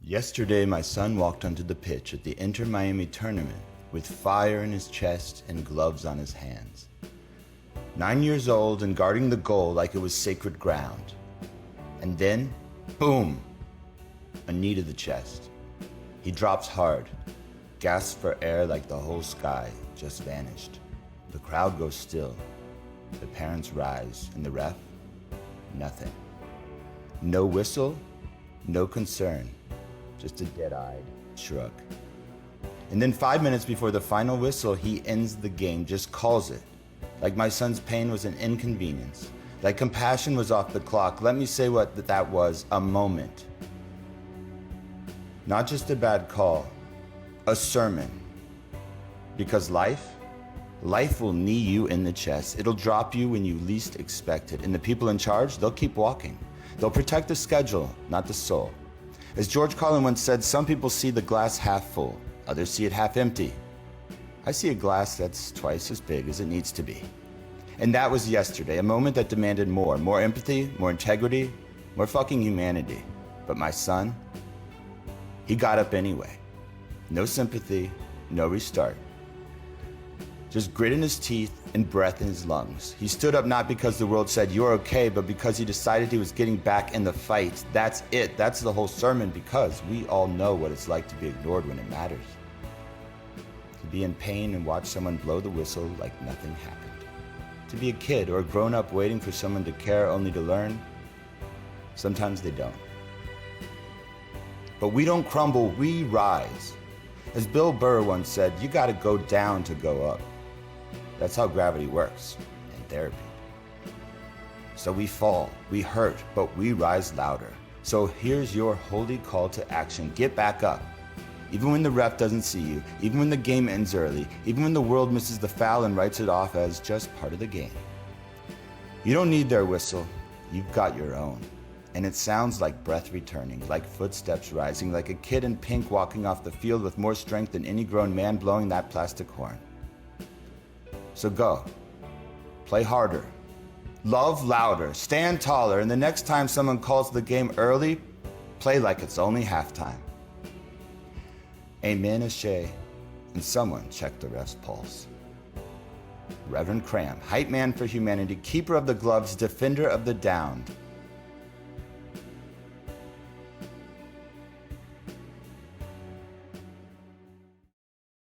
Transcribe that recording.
Yesterday, my son walked onto the pitch at the Inter-Miami tournament with fire in his chest and gloves on his hands. 9 years old and guarding the goal like it was sacred ground. And then, boom, a knee to the chest. He drops hard, gasps for air like the whole sky just vanished. The crowd goes still. The parents rise, and the ref, nothing. No whistle, no concern, just a dead-eyed shrug. And then 5 minutes before the final whistle, he ends the game, just calls it. Like my son's pain was an inconvenience, like compassion was off the clock. Let me say what that was, a moment. Not just a bad call, a sermon. Because life will knee you in the chest. It'll drop you when you least expect it. And the people in charge, they'll keep walking. They'll protect the schedule, not the soul. As George Carlin once said, some people see the glass half full, others see it half empty. I see a glass that's twice as big as it needs to be. And that was yesterday, a moment that demanded more empathy, more integrity, more fucking humanity. But my son, he got up anyway. No sympathy, no restart. Just grit in his teeth and breath in his lungs. He stood up not because the world said, you're okay, but because he decided he was getting back in the fight. That's it. That's the whole sermon, because we all know what it's like to be ignored when it matters. To be in pain and watch someone blow the whistle like nothing happened. To be a kid or a grown-up waiting for someone to care only to learn, sometimes they don't. But we don't crumble, we rise. As Bill Burr once said, you gotta go down to go up. That's how gravity works in therapy. So we fall, we hurt, but we rise louder. So here's your holy call to action. Get back up. Even when the ref doesn't see you, even when the game ends early, even when the world misses the foul and writes it off as just part of the game. You don't need their whistle, you've got your own. And it sounds like breath returning, like footsteps rising, like a kid in pink walking off the field with more strength than any grown man blowing that plastic horn. So go, play harder, love louder, stand taller, and the next time someone calls the game early, play like it's only halftime. Amen, Ashe, and someone check the ref's pulse. Reverend Kramm, hype man for humanity, keeper of the gloves, defender of the downed,